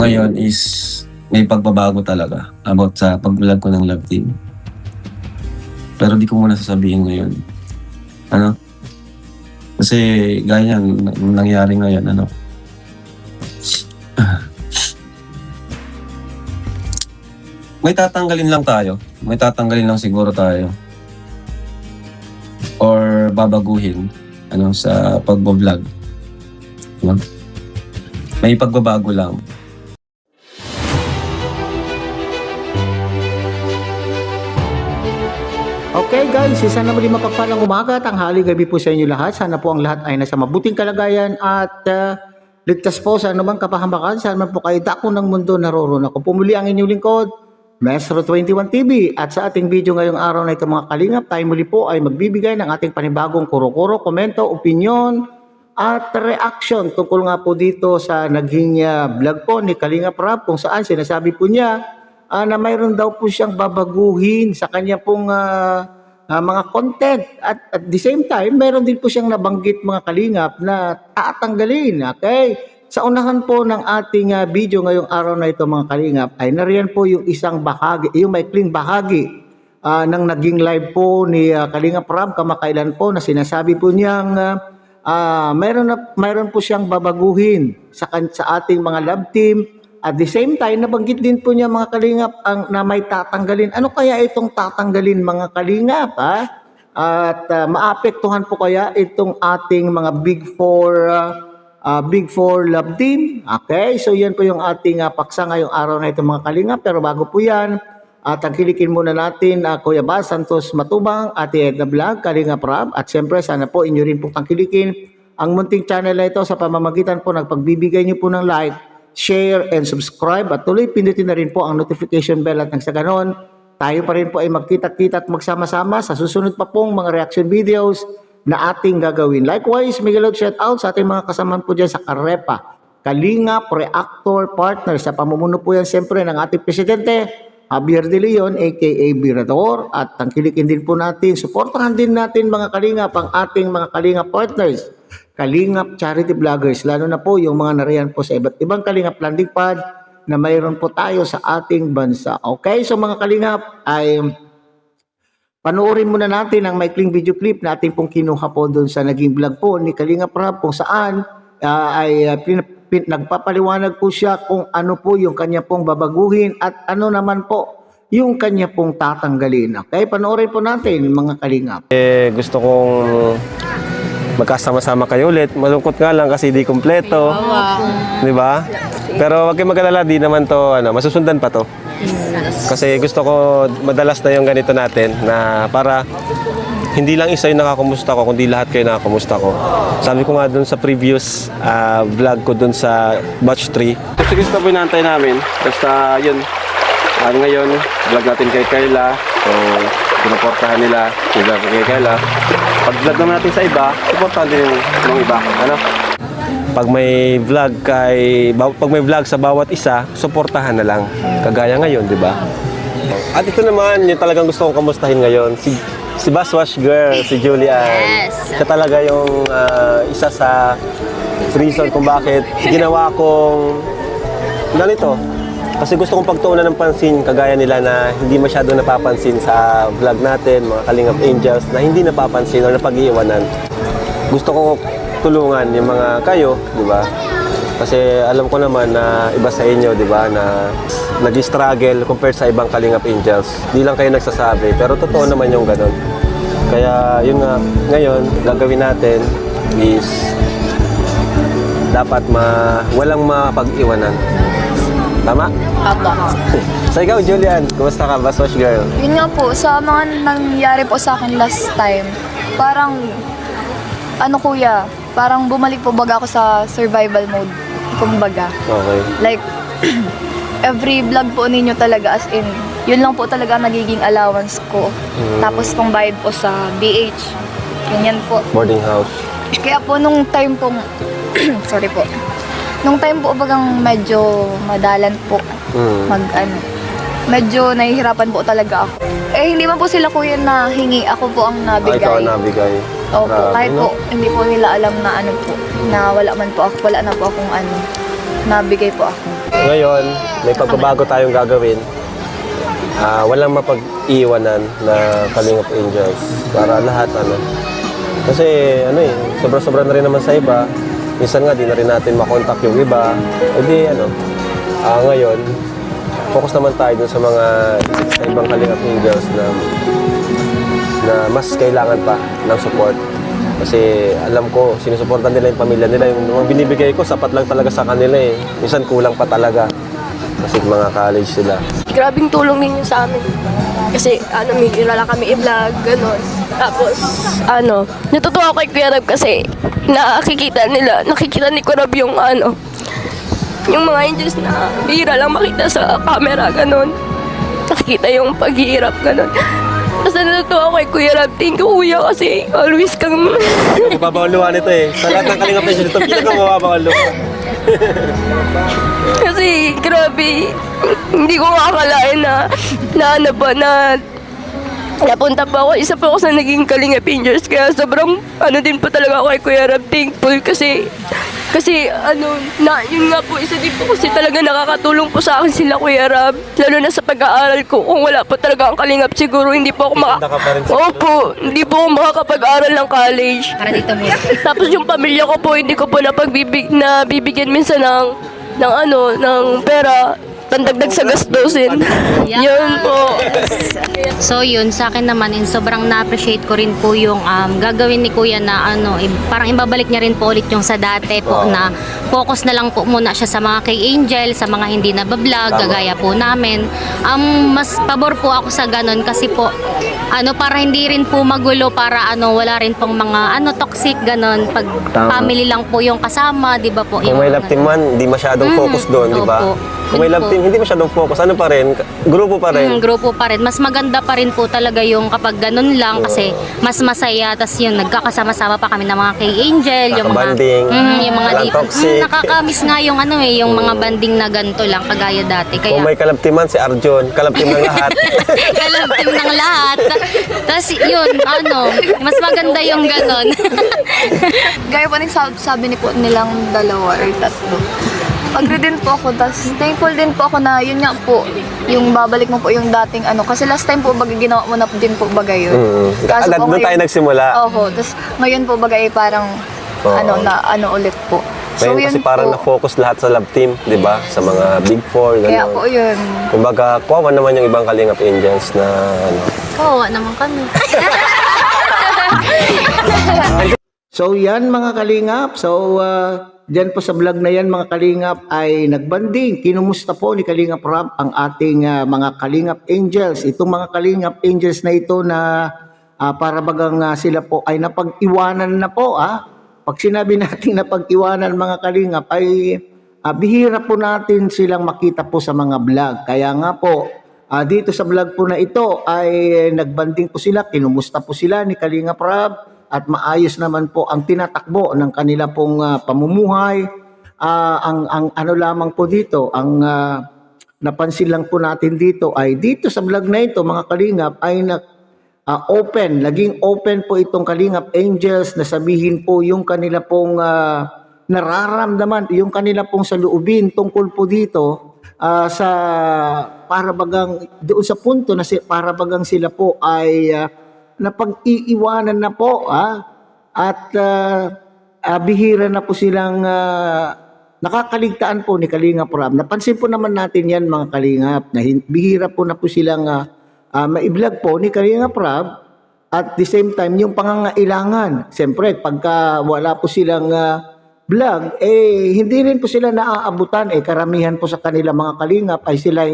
Ngayon is may pagbabago talaga about sa pag-vlog ko ng Love Team. Pero di ko muna sasabihin ngayon. Ano? Kasi gaya nangyari ngayon, ano? May tatanggalin lang tayo. May tatanggalin lang siguro tayo. Or babaguhin ano sa pagbo-vlog. Ano? May pagbabago lang. Okay guys, isa na muli mapagpalang umaga, tanghali, gabi po sa inyo lahat. Sana po ang lahat ay nasa mabuting kalagayan at ligtas po sa anumang kapahamakan. Saan man po kayo dako ng mundo naroon. Ako pumuli ang inyong lingkod, Maestro 21 TV. At sa ating video ngayong araw na ito mga kalingap, tayo muli po ay magbibigay ng ating panibagong kuro-kuro, komento, opinion at reaction tungkol nga po dito sa naging vlog po ni Kalingap Rap, kung saan sinasabi po niya na mayroon daw po siyang babaguhin sa kanya pong mga content. At the same time, mayroon din po siyang nabanggit mga kalingap na tatanggalin. Okay? Sa unahan po ng ating video ngayong araw na ito mga kalingap, ay nariyan po yung isang bahagi, yung maikling bahagi ng naging live po ni Kalingap Rap kamakailan po, na sinasabi po niyang mayroon po siyang babaguhin sa ating mga love team. At the same time, nabanggit din po niya mga kalingap na may tatanggalin. Ano kaya itong tatanggalin mga kalingap? At maapektuhan po kaya itong ating mga Big Four love team? Okay, so yan po yung ating paksa ngayong araw na ito mga kalingap. Pero bago po yan, tangkilikin muna natin Kuya Bas Santos Matubang, Ate Edna Vlog, Kalingap Rap. At siyempre, sana po inyo rin po tangkilikin ang munting channel na ito sa pamamagitan po ng pagbibigay niyo po ng like, share, and subscribe. At tuloy pindutin na rin po ang notification bell at nang sa ganon, tayo pa rin po ay magkita-kita at magsama-sama sa susunod pa pong mga reaction videos na ating gagawin. Likewise, Miguel shout out sa ating mga kasamahan po dyan sa Karepa, Kalingap Reactor Partner. Sa pamumuno po yan siyempre ng ating Presidente, Javier De Leon, aka Birador. At tangkilikin din po natin, supportahan din natin mga kalingap ang ating mga kalingap partners, Kalingap Charity Vloggers, lalo na po yung mga nariyan po sa iba't ibang Kalingap landing pad na mayroon po tayo sa ating bansa. Okay, so mga Kalingap, ay panoorin muna natin ang maikling video clip na ating pong kinuha po doon sa naging vlog po ni Kalingap Rap, kung saan nagpapaliwanag po siya kung ano po yung kanya pong babaguhin at ano naman po yung kanya pong tatanggalin. Okay, panoorin po natin mga Kalingap. Gusto kong magkasama-sama kayo ulit. Malungkot nga lang kasi di kumpleto. Di ba? Pero wag kayong mag-alala, di naman to, masusundan pa to. Kasi gusto ko madalas na yung ganito natin na para hindi lang isa yung nakakumusta ko, kundi lahat kayo nakakumusta ko. Sabi ko nga dun sa previous vlog ko dun sa batch 3. Sige, na po inaantay namin. Basta yun. Ngayon, vlog natin kay Carla. So, pinuportahan nila. Vlog kay Carla. Pag vlog naman natin sa iba, supportahan din yung iba. Ano? Pag may vlog sa bawat isa, suportahan na lang. Kagaya ngayon, di ba? At ito naman, yung talagang gusto kong kamustahin ngayon, si Baswash Girl, si Julian. Yes. Siya talaga yung isa sa reason kung bakit ginawa kong ganito. Kasi gusto kong pagtuunan ng pansin, kagaya nila na hindi masyado napapansin sa vlog natin, mga Kalingap Angels, na hindi napapansin o napag-iiwanan. Gusto ko tulungan yung mga kayo, di ba? Kasi alam ko naman na iba sa inyo, di ba, na nag-struggle compared sa ibang Kalingap Angels. Di lang kayo nagsasabi, pero totoo naman yung ganun. Kaya yun nga, ngayon, gagawin natin is dapat walang mapag-iwanan. Tama? Tama. So ikaw, Julian, kumusta ka, Baswash Girl? Yun nga po, sa mga nangyari po sa akin last time, parang, kuya, parang bumalik po baga ako sa survival mode, kumbaga. Okay. Like, every vlog po ninyo talaga, as in, yun lang po talaga nagiging allowance ko. Tapos pang bayad po sa BH. Ganyan po. Boarding house. Kaya po nung time pong, sorry po, nung time po bagang medyo madalan po, medyo nahihirapan po talaga ako. Hindi man po sila kuya na hingi, ako po ang nabigay. Ikaw ang nabigay. Opo, Grabe, kahit po, hindi po nila alam na po, na wala na po akong nabigay po ako. ngayon, may pagbabago tayong gagawin. Walang mapag-iwanan na Kalingap Angels para lahat kasi sobra-sobra na rin naman sa iba. Minsan nga di na rin natin makontak yung iba. Ngayon focus naman tayo dun sa mga sa ibang Kalingap Angels na mas kailangan pa ng support. Kasi alam ko, sinusuportan nila yung pamilya nila. Yung mga binibigay ko, sapat lang talaga sa kanila eh. Minsan kulang pa talaga. Kasi mga college sila. Grabing tulong ninyo sa amin. Kasi may kilala kami i-vlog, gano'n. Tapos, natutuwa ako kay Kuya Rab kasi nakikita ni Kuya Rab yung yung mga angels na bihira lang makita sa camera, gano'n. Nakikita yung paghihirap, gano'n. Tapos natutuwa ako kay Kuya Rab. Thank you, Kuya, kasi always kang... Mababawal luha nito eh. Sa lahat ng Kalingap Angels, ito pinakamababawal luha. Kasi grabe, hindi ko makakalain na napunta pa ako. Isa pa ako sa naging Kalingap Angels. Kaya sobrang din po talaga ako kay Kuya Rab. Thankful kasi yun nga po, isa din po kasi talaga nakakatulong po sa akin sila Kuya Rab. Lalo na sa pag-aaral ko. Kung wala po talaga ang Kalingap, siguro hindi po ako hindi po ako makakapag-aral ng college. Para dito mo. Tapos yung pamilya ko po, hindi ko po nabibigyan minsan ng pera. Pandagdag sa gastusin. Yun po. So yun, sa akin naman, sobrang na-appreciate ko rin po yung gagawin ni Kuya na parang ibabalik niya rin po ulit yung sa dati po na focus na lang po muna siya sa mga kay Angel, sa mga hindi nabablog, gagaya po namin. Mas pabor po ako sa ganun kasi po, para hindi rin po magulo, para wala rin pong mga toxic ganun. Pag family lang po yung kasama, di ba po? Kung may love team man, hindi masyadong focus doon, di ba? Kung may love team, hindi masyadong focus. Ano pa rin? Grupo pa rin. Grupo pa rin. Mas maganda pa rin po talaga yung kapag ganun lang kasi mas masaya. Tapos yun, nagkakasama-sama pa kami ng mga kay Angel. Yung mga banding. Yung mga Walang dito. toxic. Nakakamiss nga yung yung mga banding na ganito lang kagaya dati. Kung Kaya may kalab team man, si Arjon, kalab team ng lahat. kalab team ng lahat. Tapos yun, mas maganda yung ganun. Gaya po ng sabi nilang dalawa or tatlo. Agree din po ako, tas thankful din po ako na yun nga po, yung babalik mo po yung dating kasi last time po ginawa mo na din po bagay yun. Kaso po Doon tayo nagsimula. Oho, tas ngayon po bagay parang ulit po. So Ngayon yun kasi parang po. na-focus lahat sa love team, di ba? Sa mga Big Four, Kaya gano'n. po yun. Kumbaga, kuwawa naman yung ibang Kalingap Angels na Kawawa naman kami. So yan mga kalingap. So dyan po sa vlog na yan mga kalingap ay nagbanding. Kinumusta po ni Kalingap Rab ang ating mga Kalingap Angels. Itong mga Kalingap Angels na ito na para bagang sila po ay napag-iwanan na po. Pag sinabi natin napag-iwanan mga kalingap ay bihira po natin silang makita po sa mga vlog. Kaya nga po dito sa vlog po na ito ay nagbanding po sila. Kinumusta po sila ni Kalingap Rab. At maayos naman po ang tinatakbo ng kanila pong pamumuhay. Ang lamang po dito, ang napansin lang po natin dito ay dito sa vlog na ito mga kalingap ay laging open po itong Kalingap Angels na sabihin po yung kanila pong nararamdaman, yung kanila pong saloobin tungkol po dito sa para bagang doon sa punto na para bagang sila po ay napag-iiwanan na po at bihira na po silang nakakaligtaan po ni Kalingap Rab. Napansin po naman natin yan mga kalingap na bihira po na po silang maiblog po ni Kalingap Rab at the same time yung pangangailangan. Siyempre pagka wala po silang vlog, hindi rin po sila naaabutan. Karamihan po sa kanila mga kalingap ay sila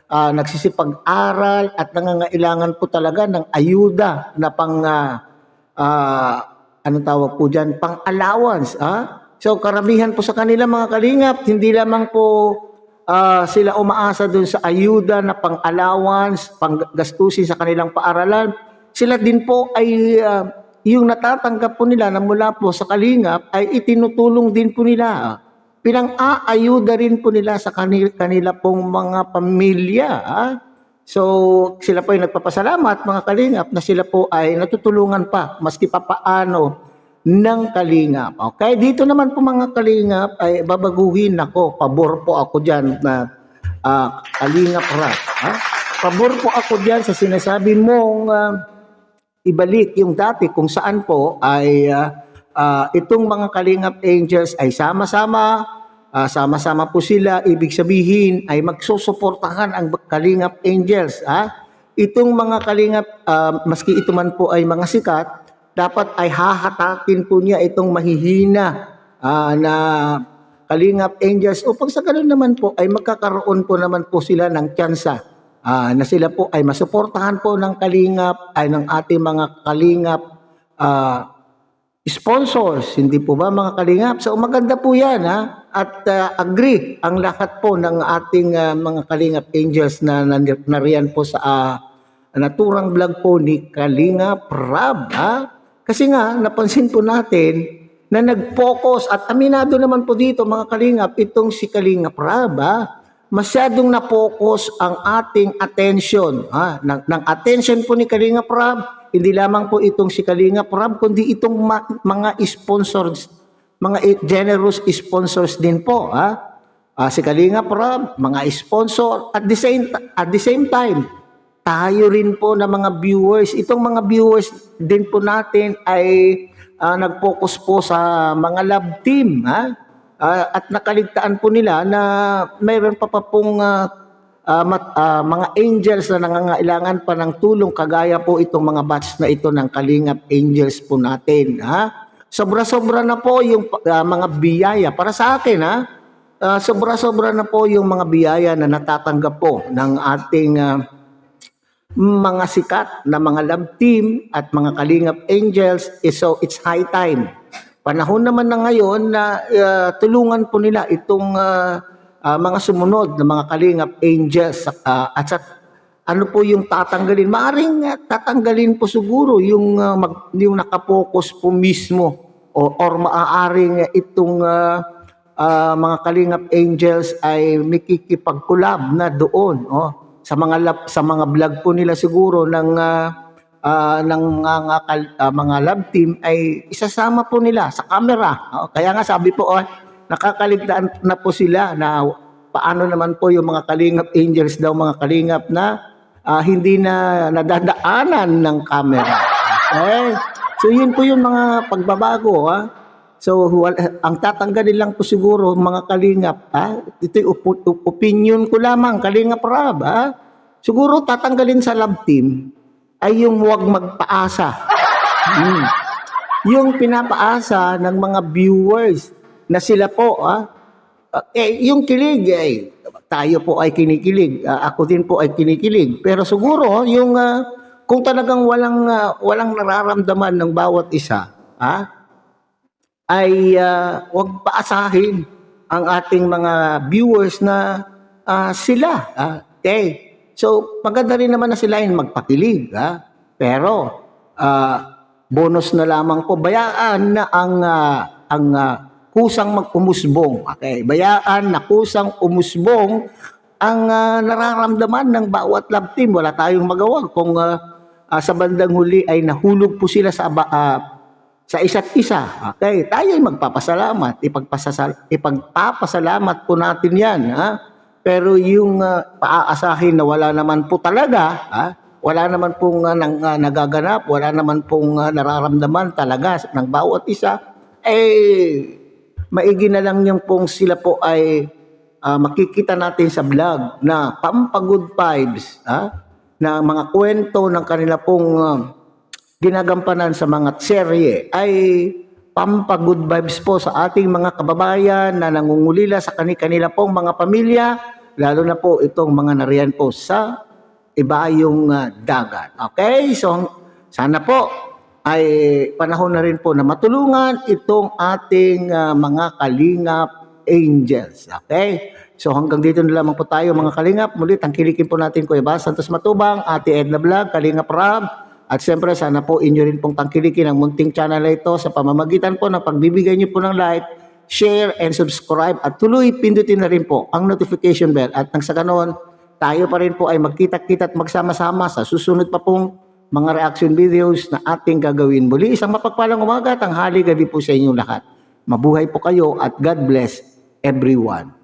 nagsisipag-aral at nangangailangan po talaga ng ayuda na anong tawag po dyan, pang-allowance. So karamihan po sa kanila mga kalingap, hindi lamang po sila umaasa dun sa ayuda na pang-allowance, pang-gastusin sa kanilang paaralan. Sila din po ay yung natatanggap po nila na mula po sa kalingap ay itinutulong din po nila. Pinang-aayuda rin po nila sa kanila pong mga pamilya. So, sila po ay nagpapasalamat mga kalingap na sila po ay natutulungan pa maski pa paano ng Kalingap. Okay, dito naman po mga Kalingap ay babaguhin ako. Pabor po ako dyan na Kalingap Rap. Ha? Pabor po ako dyan sa sinasabi mong ibalik yung dati kung saan po ay itong mga Kalingap Angels ay sama-sama po sila. Ibig sabihin ay magsusuportahan ang Kalingap Angels. Itong mga Kalingap, maski ito man po ay mga sikat, dapat ay hahatakin po niya itong mahihina na Kalingap Angels upang sa ganun naman po ay magkakaroon po naman po sila ng tsansa na sila po ay masuportahan po ng Kalingap ay ng ating mga Kalingap sponsors, hindi po ba mga Kalingap? So maganda po yan at agree ang lahat po ng ating mga Kalingap Angels na nariyan po sa naturang vlog po ni Kalingap Rab. Kasi nga napansin po natin na nag-focus at aminado naman po dito mga Kalingap itong si Kalingap Rab. Masyadong na-focus ang ating attention ng attention po ni Kalingap Rab. Hindi lamang po itong si Kalingap Rab, kundi itong mga sponsors, mga generous sponsors din po. Si Kalingap Rab, mga sponsor, at the same time, tayo rin po na mga viewers. Itong mga viewers din po natin ay nag-focus po sa mga love team. At nakaligtaan po nila na mayroon pa pong mga angels na nangangailangan pa ng tulong kagaya po itong mga batch na ito ng Kalingap Angels po natin. Sobra-sobra na po yung mga biyaya para sa akin. Sobra-sobra na po yung mga biyaya na natatanggap po ng ating mga sikat na mga love team at mga Kalingap Angels. So it's high time. Panahon naman na ngayon na tulungan po nila itong mga sumunod na mga Kalingap Angels at ano po yung tatanggalin. Maaring tatanggalin po siguro yung nakapokus po mismo or maaaring itong mga Kalingap Angels ay makikipag-collab na doon sa mga vlog po nila siguro ng mga love team ay isasama po nila sa camera. Kaya nga sabi po nakakaligtaan na po sila na paano naman po yung mga Kalingap Angels daw mga Kalingap na hindi na nadadaanan ng camera. Okay? So yun po yung mga pagbabago. So ang tatanggalin lang po siguro mga Kalingap. Ito yung opinion ko lamang, Kalingap Rab. Siguro tatanggalin sa love team ay yung huwag magpaasa. Yung pinapaasa ng mga viewers na sila po, yung kilig, tayo po ay kinikilig, ako din po ay kinikilig. Pero siguro, yung kung talagang walang nararamdaman ng bawat isa, ay huwag paasahin ang ating mga viewers na sila. Okay? So, maganda rin naman na sila yung magpakilig. Pero, bonus na lamang po, bayaan na ang kusang mag-umusbong. Okay, bayaan na kusang umusbong ang nararamdaman ng bawat love team. Wala tayong magawa kung sa bandang huli ay nahulog po sila sa isa't isa. Okay, tayo ay magpapasalamat. Ipagpapasalamat po natin yan. Pero yung paaasahin na wala naman po talaga, wala naman pong nagaganap, wala naman pong nararamdaman talaga ng bawat isa, maigi na lang yung pong sila po ay makikita natin sa vlog na pampagood vibes na mga kwento ng kanila pong ginagampanan sa mga serye ay pampagood vibes po sa ating mga kababayan na nangungulila sa kanila pong mga pamilya, lalo na po itong mga nariyan po sa ibayong dagat. Okay? So sana po ay panahon na rin po na matulungan itong ating mga Kalingap Angels. Okay? So hanggang dito na lamang po tayo mga Kalingap. Muli tangkilikin po natin Kuya Bas Santos Matubang, Ate Edna Vlog, Kalingap Rab. At siyempre sana po inyo rin pong tangkilikin ang munting channel na ito sa pamamagitan po ng pagbibigay niyo po ng like, share, and subscribe. At tuloy pindutin na rin po ang notification bell. At nang sa ganoon, tayo pa rin po ay magkita-kita at magsama-sama sa susunod pa pong mga reaction videos na ating gagawin muli. Isang mapagpalang umaga, tanghali, gabi po sa inyong lahat. Mabuhay po kayo at God bless everyone.